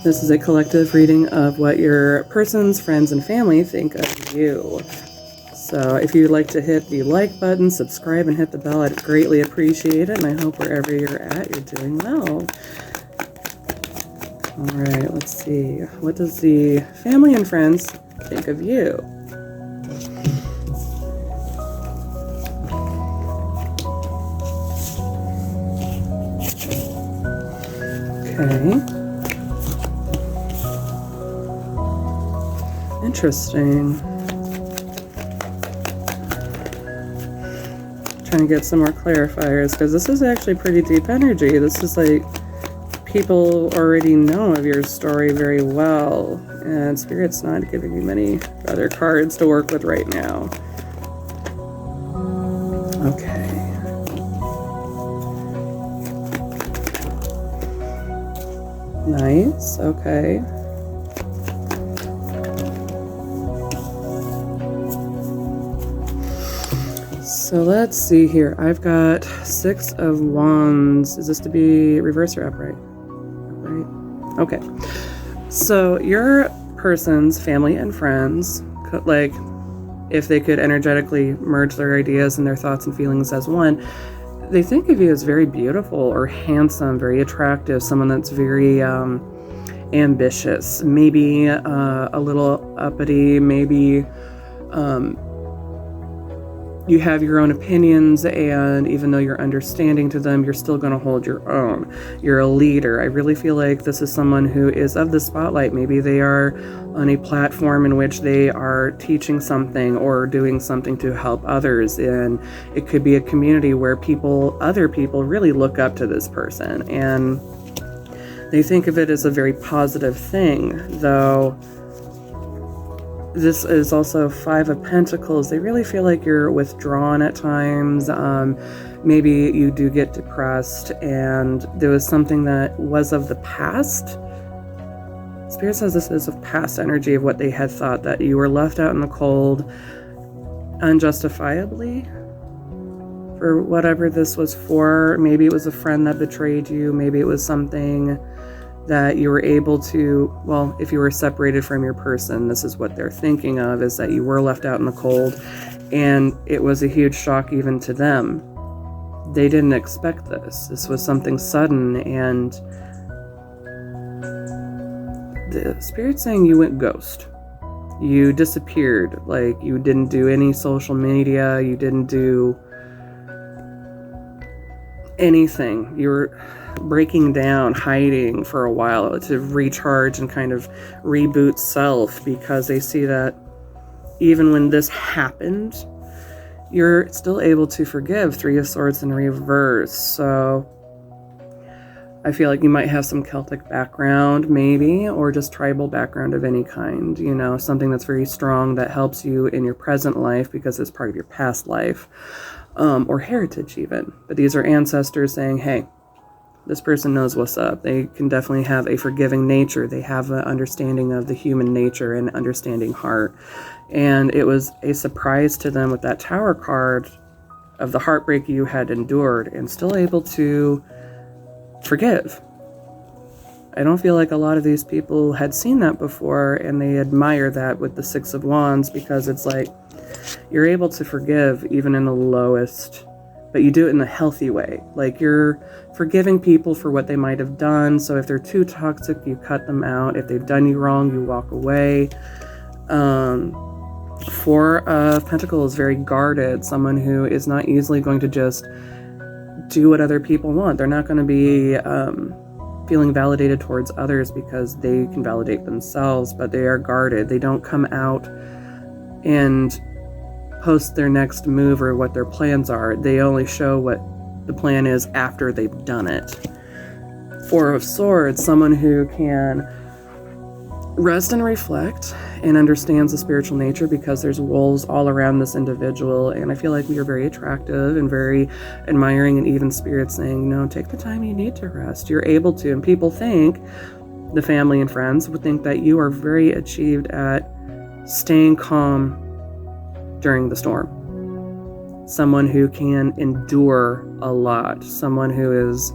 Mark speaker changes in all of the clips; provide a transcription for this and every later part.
Speaker 1: This is a collective reading of what your persons, friends, and family think of you. So if you'd like to hit the like button, subscribe, and hit the bell, I'd greatly appreciate it. And I hope wherever you're at, you're doing well. All right, let's see. What does the family and friends think of you? Okay. Interesting. Trying to get some more clarifiers because this is actually pretty deep energy. This is like people already know of your story very well, and Spirit's not giving me many other cards to work with right now. Okay. Nice. Okay. So let's see here. I've got 6 of Wands. Is this to be reverse or upright? Upright. Okay. So your person's family and friends, like if they could energetically merge their ideas and their thoughts and feelings as one, they think of you as very beautiful or handsome, very attractive, someone that's very ambitious, maybe a little uppity, maybe you have your own opinions, and even though you're understanding to them, you're still going to hold your own. You're a leader. I really feel like this is someone who is of the spotlight. Maybe they are on a platform in which they are teaching something or doing something to help others. And it could be a community where other people really look up to this person. And they think of it as a very positive thing, though. This is also 5 of Pentacles. They really feel like you're withdrawn at times. Maybe you do get depressed and there was something that was of the past. Spirit says this is of past energy of what they had thought, that you were left out in the cold unjustifiably for whatever this was for. Maybe it was a friend that betrayed you. Maybe it was something that you were able to, well, if you were separated from your person, this is what they're thinking of, is that you were left out in the cold, and it was a huge shock even to them. They didn't expect this. This was something sudden, and the Spirit's saying you went ghost. You disappeared. Like, you didn't do any social media, you didn't do anything. You were breaking down, hiding for a while to recharge and kind of reboot self, because they see that even when this happened, you're still able to forgive. 3 of Swords in reverse. So I feel like you might have some Celtic background maybe, or just tribal background of any kind, you know, something that's very strong that helps you in your present life because it's part of your past life, or heritage even. But these are ancestors saying, hey, this person knows what's up. They can definitely have a forgiving nature. They have an understanding of the human nature and understanding heart. And it was a surprise to them with that Tower card of the heartbreak you had endured and still able to forgive. I don't feel like a lot of these people had seen that before, and they admire that with the 6 of Wands, because it's like you're able to forgive even in the lowest, but you do it in a healthy way. Like, you're forgiving people for what they might have done. So if they're too toxic, you cut them out. If they've done you wrong, you walk away. 4 of Pentacles is very guarded. Someone who is not easily going to just do what other people want. They're not going to be feeling validated towards others because they can validate themselves, but they are guarded. They don't come out and post their next move or what their plans are. They only show what the plan is after they've done it. 4 of Swords, someone who can rest and reflect and understands the spiritual nature, because there's wolves all around this individual, and I feel like you're very attractive and very admiring, and even Spirit saying, no, take the time you need to rest. You're able to, and people think, the family and friends would think that you are very achieved at staying calm during the storm. Someone who can endure a lot, someone who is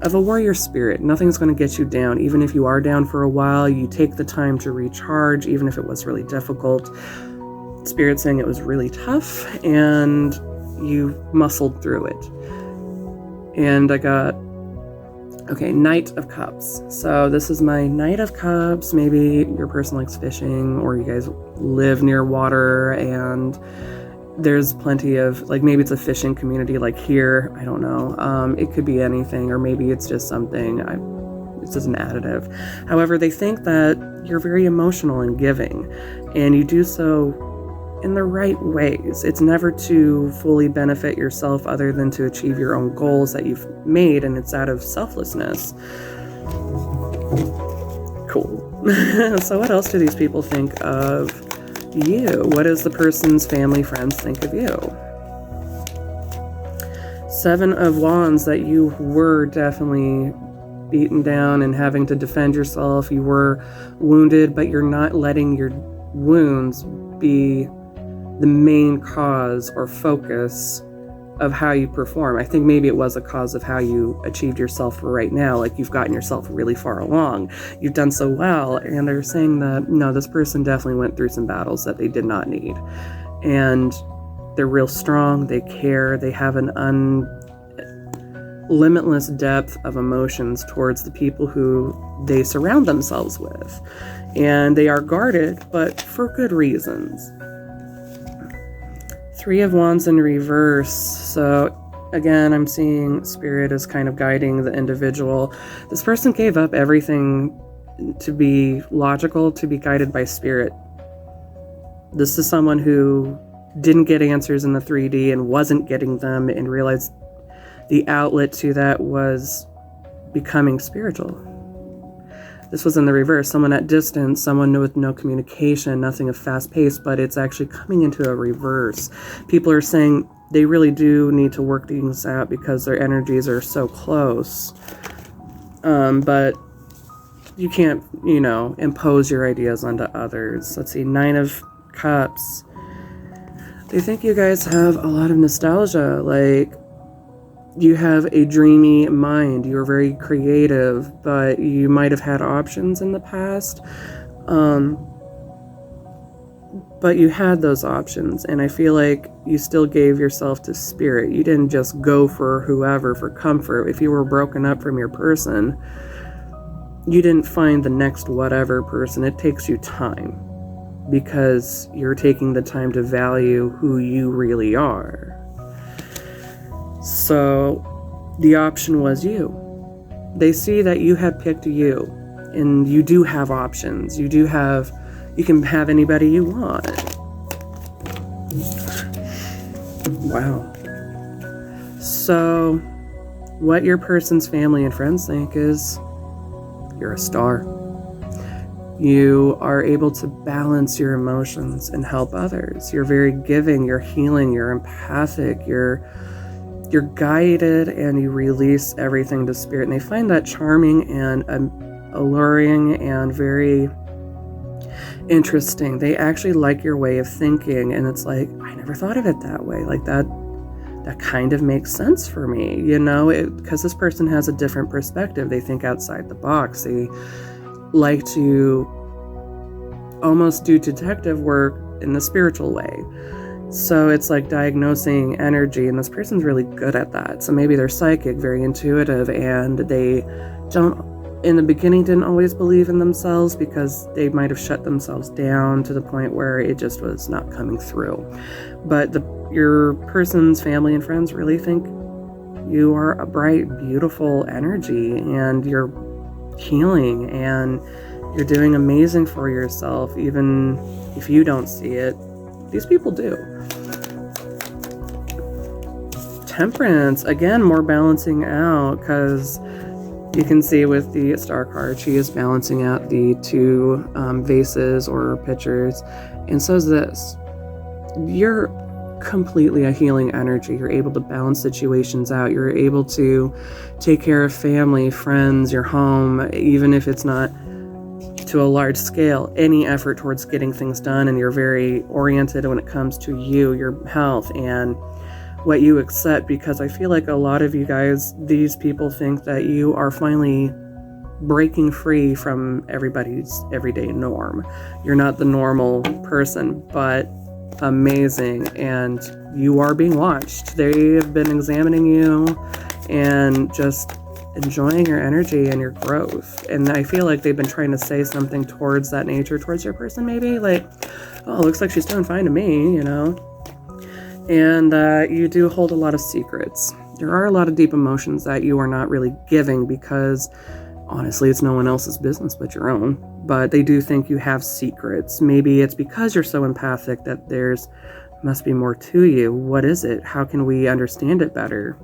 Speaker 1: of a warrior spirit. Nothing's going to get you down. Even if you are down for a while, you take the time to recharge, even if it was really difficult. Spirit saying it was really tough, and you muscled through it. And I got, okay, Knight of Cups. So this is my Knight of Cups. Maybe your person likes fishing, or you guys live near water, and there's plenty of, like, maybe it's a fishing community like here. I don't know. It could be anything, or maybe it's just something. It's just an additive. However, they think that you're very emotional and giving, and you do so in the right ways. It's never to fully benefit yourself other than to achieve your own goals that you've made, and it's out of selflessness. Cool. So what else do these people think of you? What does the person's family, friends think of you? 7 of Wands, that you were definitely beaten down and having to defend yourself. You were wounded, but you're not letting your wounds be the main cause or focus of how you perform. I think maybe it was a cause of how you achieved yourself for right now. Like, you've gotten yourself really far along. You've done so well. And they're saying that, no, this person definitely went through some battles that they did not need. And they're real strong. They care. They have an limitless depth of emotions towards the people who they surround themselves with. And they are guarded, but for good reasons. 3 of Wands in reverse. So again, I'm seeing Spirit is kind of guiding the individual. This person gave up everything to be logical, to be guided by Spirit. This is someone who didn't get answers in the 3D and wasn't getting them, and realized the outlet to that was becoming spiritual. This was in the reverse. Someone at distance, someone with no communication, nothing of fast pace, but it's actually coming into a reverse. People are saying they really do need to work things out because their energies are so close. But you can't, impose your ideas onto others. Let's see, 9 of Cups. They think you guys have a lot of nostalgia. Like, you have a dreamy mind. You're very creative, but you might have had options in the past. But you had those options, and I feel like you still gave yourself to Spirit. You didn't just go for whoever for comfort. If you were broken up from your person, you didn't find the next whatever person. It takes you time, because you're taking the time to value who you really are. So the option was you. They see that you had picked you, and you do have options. You can have anybody you want. Wow. So what your person's family and friends think is you're a star. You are able to balance your emotions and help others. You're very giving, you're healing, you're empathic, you're guided, and you release everything to Spirit. And they find that charming and alluring and very interesting. They actually like your way of thinking, and it's like, I never thought of it that way. Like, that kind of makes sense for me, because this person has a different perspective. They think outside the box. They like to almost do detective work in the spiritual way. So it's like diagnosing energy, and this person's really good at that. So maybe they're psychic, very intuitive, and they in the beginning didn't always believe in themselves, because they might have shut themselves down to the point where it just was not coming through. But your person's family and friends really think you are a bright, beautiful energy, and you're healing, and you're doing amazing for yourself, even if you don't see it. These people do. Temperance, again, more balancing out, because you can see with the star card, she is balancing out the 2 vases or pitchers. And so is this. You're completely a healing energy. You're able to balance situations out. You're able to take care of family, friends, your home, even if it's not to a large scale, any effort towards getting things done. And you're very oriented when it comes to you, your health, and what you accept, because I feel like a lot of you guys, these people think that you are finally breaking free from everybody's everyday norm. You're not the normal person, but amazing, and you are being watched. They have been examining you and just enjoying your energy and your growth. And I feel like they've been trying to say something towards that nature, towards your person, maybe like, oh, looks like she's doing fine to me, And you do hold a lot of secrets. There are a lot of deep emotions that you are not really giving, because honestly, it's no one else's business but your own. But they do think you have secrets. Maybe it's because you're so empathic that there's must be more to you. What is it? How can we understand it better?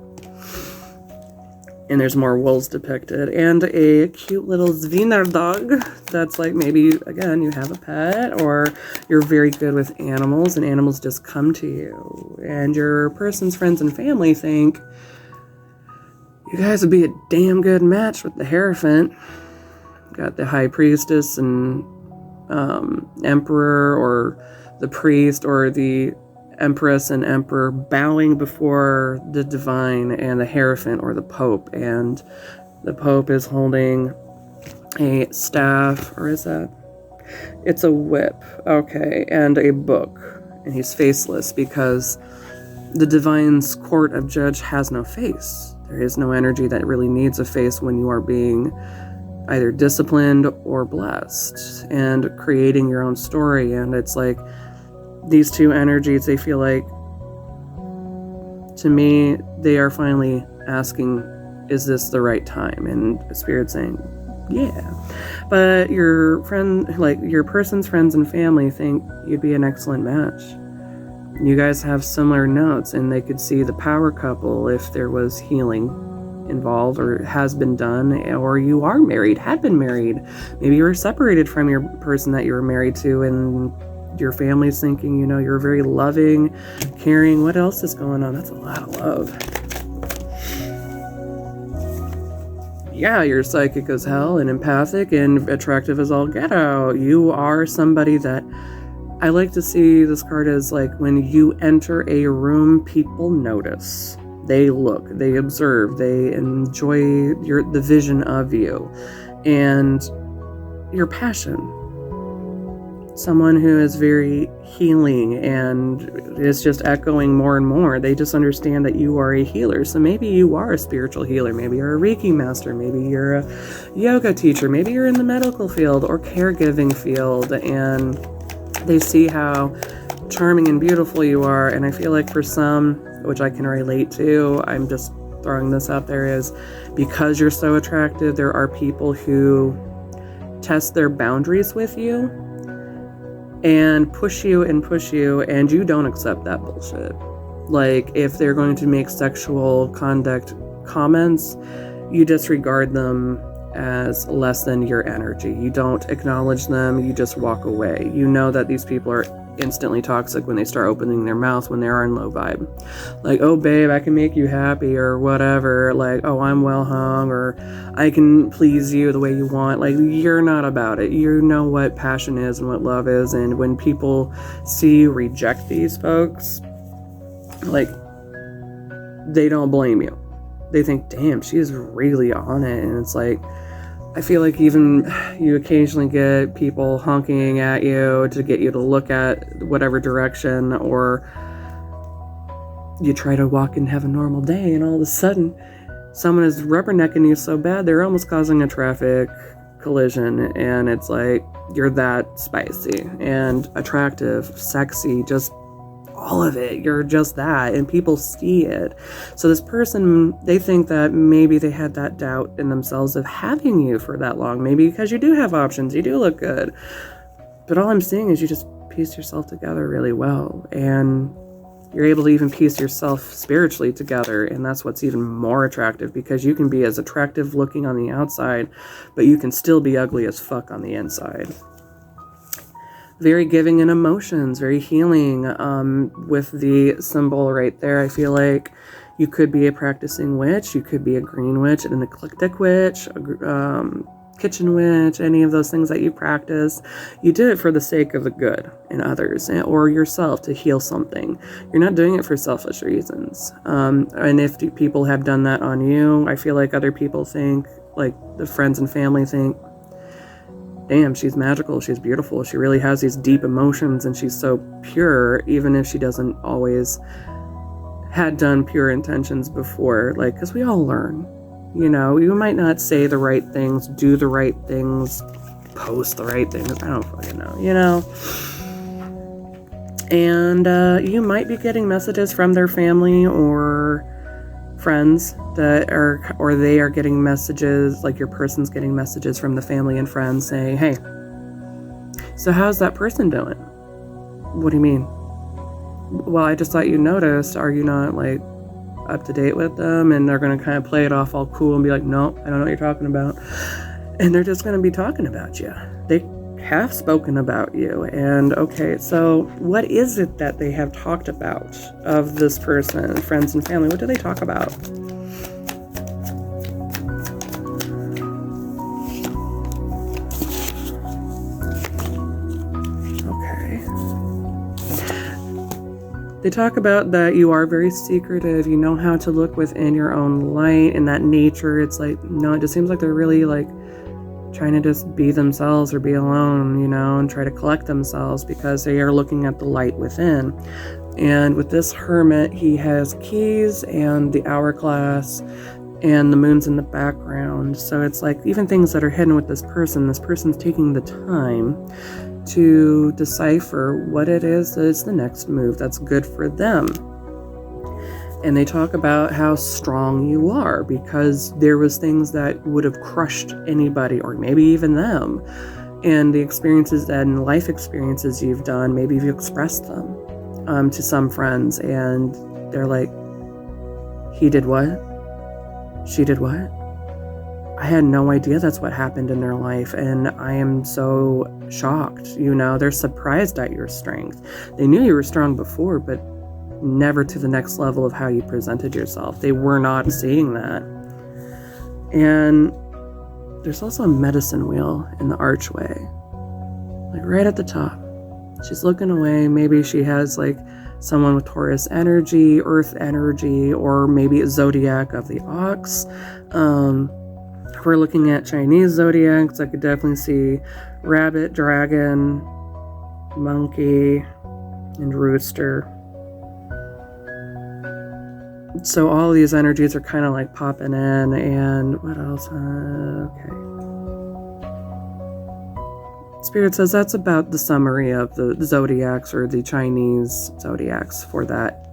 Speaker 1: And there's more wolves depicted, and a cute little Zwiener dog that's like, maybe, again, you have a pet, or you're very good with animals and animals just come to you. And your person's friends and family think you guys would be a damn good match with the Hierophant. Got the High Priestess and Emperor, or the Priest, or the Empress and Emperor bowing before the Divine and the Hierophant, or the Pope. And the Pope is holding a staff, or is that? It's a whip, okay, and a book. And he's faceless, because the Divine's court of judge has no face. There is no energy that really needs a face when you are being either disciplined or blessed and creating your own story. And it's like, these two energies, they feel like, to me, they are finally asking, is this the right time? And Spirit saying, yeah. But your friend, like your person's friends and family, think you'd be an excellent match. You guys have similar notes, and they could see the power couple if there was healing involved, or has been done, or you are married, had been married. Maybe you were separated from your person that you were married to, and your family's thinking, you're very loving, caring. What else is going on? That's a lot of love. Yeah, you're psychic as hell and empathic and attractive as all get out. You are somebody that I like to see this card as like, when you enter a room, people notice. They look, they observe, they enjoy the vision of you and your passion. Someone who is very healing and is just echoing more and more. They just understand that you are a healer. So maybe you are a spiritual healer. Maybe you're a Reiki master. Maybe you're a yoga teacher. Maybe you're in the medical field or caregiving field. And they see how charming and beautiful you are. And I feel like for some, which I can relate to, I'm just throwing this out there, is because you're so attractive, there are people who test their boundaries with you and push you, and you don't accept that bullshit. Like, if they're going to make sexual conduct comments, you disregard them as less than your energy. You don't acknowledge them, you just walk away. You know that these people are instantly toxic when they start opening their mouth when they are in low vibe. Like, oh babe, I can make you happy, or whatever. Like, oh, I'm well hung, or I can please you the way you want. Like, you're not about it. You know what passion is and what love is. And when people see you reject these folks, like, they don't blame you. They think, damn, she's really on it. And it's like, I feel like even you occasionally get people honking at you to get you to look at whatever direction, or you try to walk and have a normal day, and all of a sudden someone is rubbernecking you so bad they're almost causing a traffic collision. And it's like, you're that spicy and attractive, sexy, just all of it. You're just that, and people see it. So this person, they think that maybe they had that doubt in themselves of having you for that long, maybe because you do have options, you do look good. But all I'm seeing is you just piece yourself together really well, and you're able to even piece yourself spiritually together. And that's what's even more attractive, because you can be as attractive looking on the outside, but you can still be ugly as fuck on the inside. Very giving in emotions, very healing. With the symbol right there, I feel like you could be a practicing witch, you could be a green witch, an eclectic witch, kitchen witch, any of those things that you practice, you did it for the sake of the good in others or yourself to heal something. You're not doing it for selfish reasons. And if people have done that on you, I feel like other people think, like the friends and family think, damn, she's magical, she's beautiful, she really has these deep emotions and she's so pure, even if she doesn't always had done pure intentions before. Like, because we all learn, you know, you might not say the right things, do the right things, post the right things, I don't fucking know, you know. And you might be getting messages from their family or friends or they are getting messages, like your person's getting messages from the family and friends saying, hey, so how's that person doing? What do you mean? Well, I just thought you noticed. Are you not like up to date with them? And they're going to kind of play it off all cool and be like, no, I don't know what you're talking about. And they're just going to be talking about you. They have spoken about you. And okay, so what is it that they have talked about of this person, friends and family? What do they talk about? Okay. They talk about that you are very secretive, you know how to look within your own light, and that nature, it's like, no, it just seems like they're really like trying to just be themselves or be alone, you know, and try to collect themselves because they are looking at the light within. And with this hermit, he has keys and the hourglass and the moon's in the background. So it's like even things that are hidden with this person's taking the time to decipher what it is that is the next move that's good for them. And they talk about how strong you are because there was things that would have crushed anybody or maybe even them. And the experiences and life experiences you've done, maybe you've expressed them to some friends and they're like, he did what? She did what? I had no idea that's what happened in their life. And I am so shocked, you know, they're surprised at your strength. They knew you were strong before, but never to the next level of how you presented yourself. They were not seeing that. And there's also a medicine wheel in the archway, like right at the top. She's looking away. Maybe she has like someone with Taurus energy, earth energy, or maybe a zodiac of the ox. If we're looking at Chinese zodiacs, I could definitely see rabbit, dragon, monkey, and rooster. So all these energies are kind of like popping in, and what else? Okay. Spirit says that's about the summary of the zodiacs or the Chinese zodiacs for that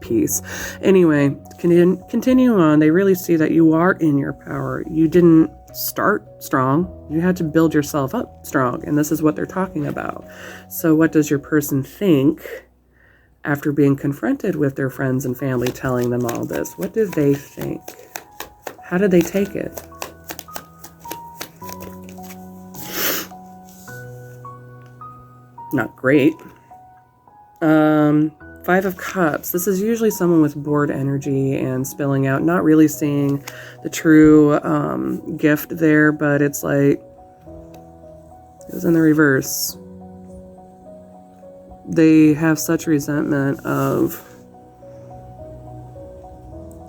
Speaker 1: piece. Anyway, continue on. They really see that you are in your power. You didn't start strong. You had to build yourself up strong, and this is what they're talking about. So what does your person think after being confronted with their friends and family telling them all this? What do they think? How do they take it? Not great. Five of Cups. This is usually someone with bored energy and spilling out, not really seeing the true gift there, but it's like, it was in the reverse. They have such resentment of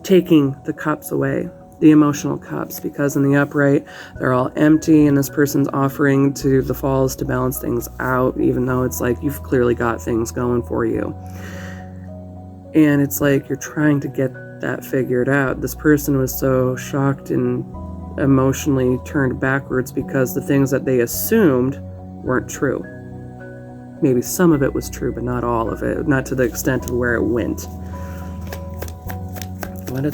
Speaker 1: taking the cups away, the emotional cups, because in the upright, they're all empty, and this person's offering to the falls to balance things out, even though it's like you've clearly got things going for you. And it's like you're trying to get that figured out. This person was so shocked and emotionally turned backwards because the things that they assumed weren't true. Maybe some of it was true, but not all of it, not to the extent of where it went. What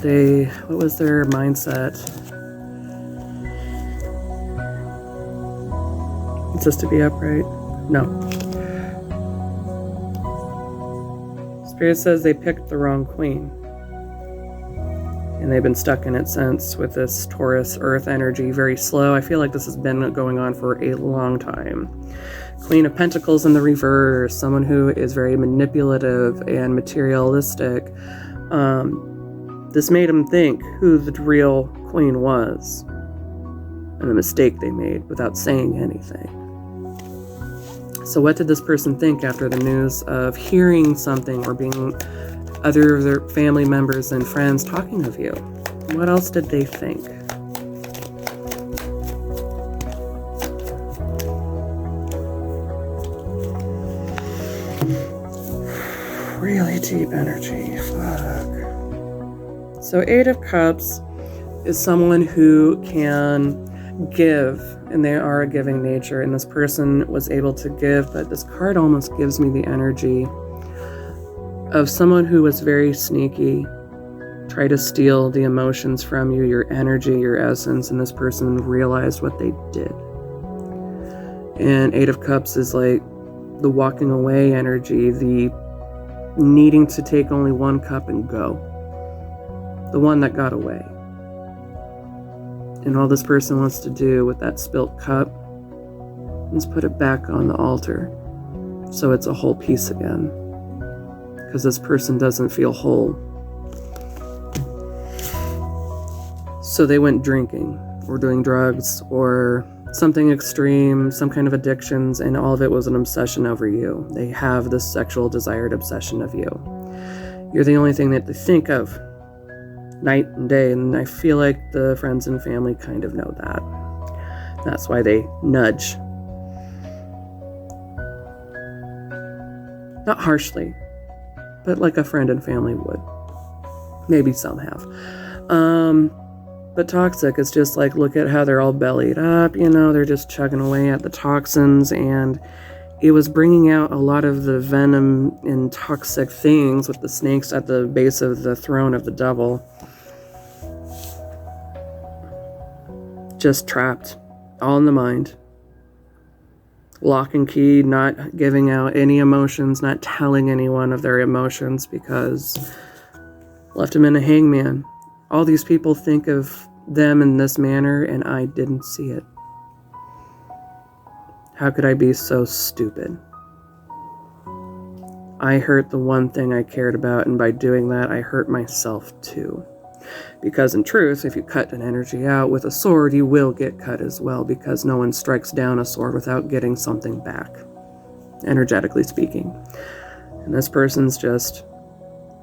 Speaker 1: was their mindset? It's just to be upright? No. Spirit says they picked the wrong queen. And they've been stuck in it since with this Taurus earth energy, very slow. I feel like this has been going on for a long time. Queen of Pentacles in the reverse, someone who is very manipulative and materialistic. This made him think who the real queen was. and the mistake they made without saying anything. So what did this person think after the news of hearing something or being other of their family members and friends talking of you? What else did they think? Really deep energy. Fuck. So 8 of Cups is someone who can give, and they are a giving nature, and this person was able to give, but this card almost gives me the energy of someone who was very sneaky, try to steal the emotions from you, your energy, your essence, and this person realized what they did. And 8 of Cups is like the walking away energy, the needing to take only one cup and go. The one that got away. And all this person wants to do with that spilt cup is put it back on the altar so it's a whole piece again. Because this person doesn't feel whole. So they went drinking or doing drugs or something extreme, some kind of addictions, and all of it was an obsession over you. They have this sexual desired obsession of you. You're the only thing that they think of night and day, and I feel like the friends and family kind of know that. That's why they nudge. Not harshly, but like a friend and family would. Maybe some have. But toxic is just like, look at how they're all bellied up, you know, they're just chugging away at the toxins, and it was bringing out a lot of the venom and toxic things with the snakes at the base of the throne of the devil. Just trapped, all in the mind. Lock and key, not giving out any emotions, not telling anyone of their emotions because left them in a hangman. All these people think of them in this manner, and I didn't see it. How could I be so stupid? I hurt the one thing I cared about, and by doing that, I hurt myself too. Because in truth, if you cut an energy out with a sword, you will get cut as well, because no one strikes down a sword without getting something back, energetically speaking. And this person's just,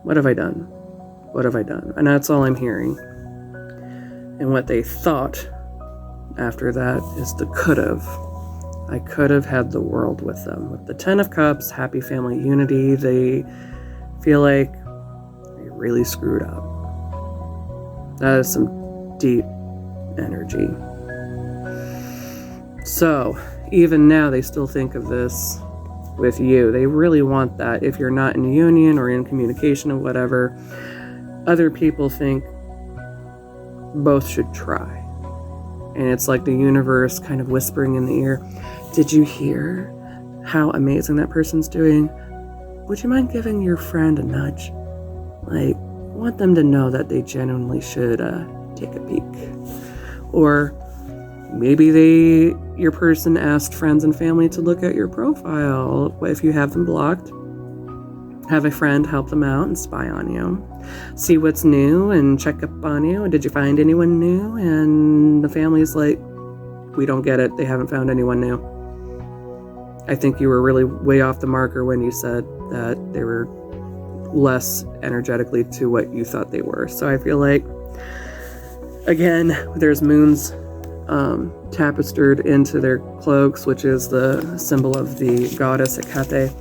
Speaker 1: what have I done? What have I done? And that's all I'm hearing. And what they thought after that is the could've. I could have had the world with them. With the 10 of Cups, happy family unity, they feel like they really screwed up. That is some deep energy. So, even now, they still think of this with you. They really want that. If you're not in union or in communication or whatever, other people think both should try. And it's like the universe kind of whispering in the ear, did you hear how amazing that person's doing? Would you mind giving your friend a nudge? Like, want them to know that they genuinely should take a peek. Or maybe your person asked friends and family to look at your profile. If you have them blocked, have a friend help them out and spy on you. See what's new and check up on you. Did you find anyone new? And the family's like, we don't get it. They haven't found anyone new. I think you were really way off the marker when you said that they were less energetically to what you thought they were. So I feel like, again, there's moons tapestried into their cloaks, which is the symbol of the goddess Hecate.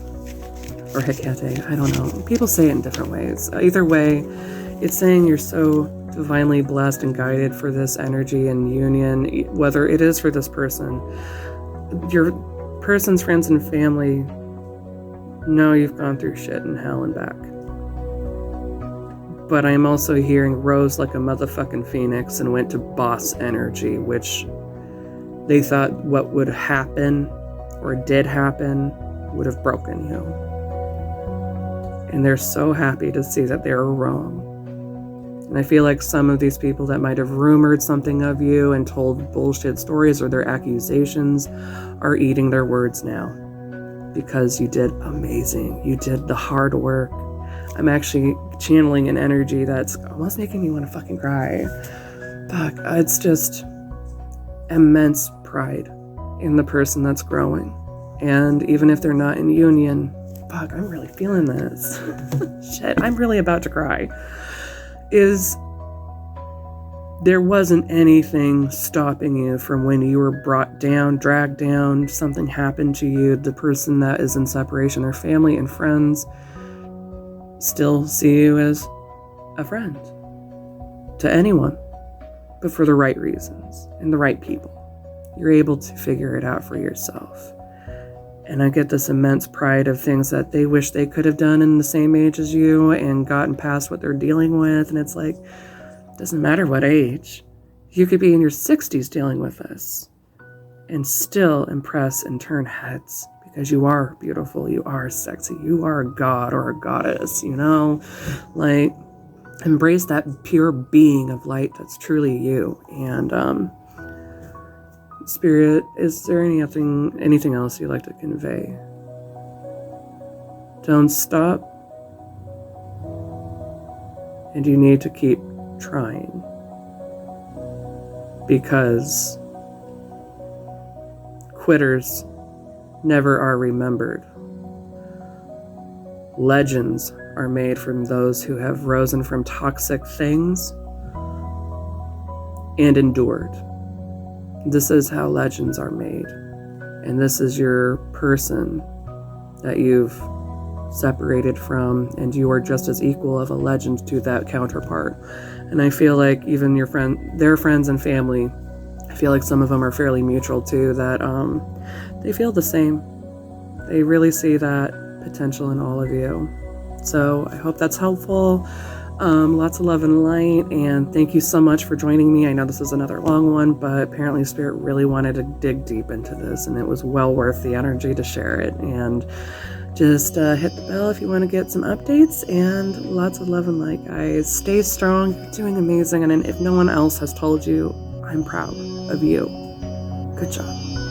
Speaker 1: Or Hecate, I don't know. People say it in different ways. Either way, it's saying you're so divinely blessed and guided for this energy and union, whether it is for this person. Your person's friends and family know you've gone through shit and hell and back. But I'm also hearing rose like a motherfucking phoenix and went to boss energy, which they thought what would happen or did happen would have broken you. And they're so happy to see that they were wrong. And I feel like some of these people that might have rumored something of you and told bullshit stories or their accusations are eating their words now. Because you did amazing. You did the hard work. I'm actually channeling an energy that's almost making me want to fucking cry. Fuck, it's just immense pride in the person that's growing. And even if they're not in union, fuck, I'm really feeling this. Shit, I'm really about to cry. There wasn't anything stopping you from when you were brought down, dragged down, something happened to you. The person that is in separation, their family and friends still see you as a friend to anyone, but for the right reasons and the right people. You're able to figure it out for yourself. And I get this immense pride of things that they wish they could have done in the same age as you and gotten past what they're dealing with. And it's like, doesn't matter what age. You could be in your 60s dealing with this and still impress and turn heads because you are beautiful, you are sexy, you are a god or a goddess, you know? Like, embrace that pure being of light that's truly you. And Spirit, is there anything else you'd like to convey? Don't stop. And you need to keep trying, because quitters never are remembered. Legends are made from those who have risen from toxic things and endured. This is how legends are made, and this is your person that you've separated from, and you are just as equal of a legend to that counterpart. And I feel like even their friends and family, I feel like some of them are fairly mutual too, that they feel the same. They really see that potential in all of you. So I hope that's helpful. Lots of love and light, and thank you so much for joining me. I know this is another long one, but apparently Spirit really wanted to dig deep into this, and it was well worth the energy to share it. And just hit the bell if you want to get some updates, and lots of love and light, guys. Stay strong. You're doing amazing. And if no one else has told you, I'm proud of you. Good job.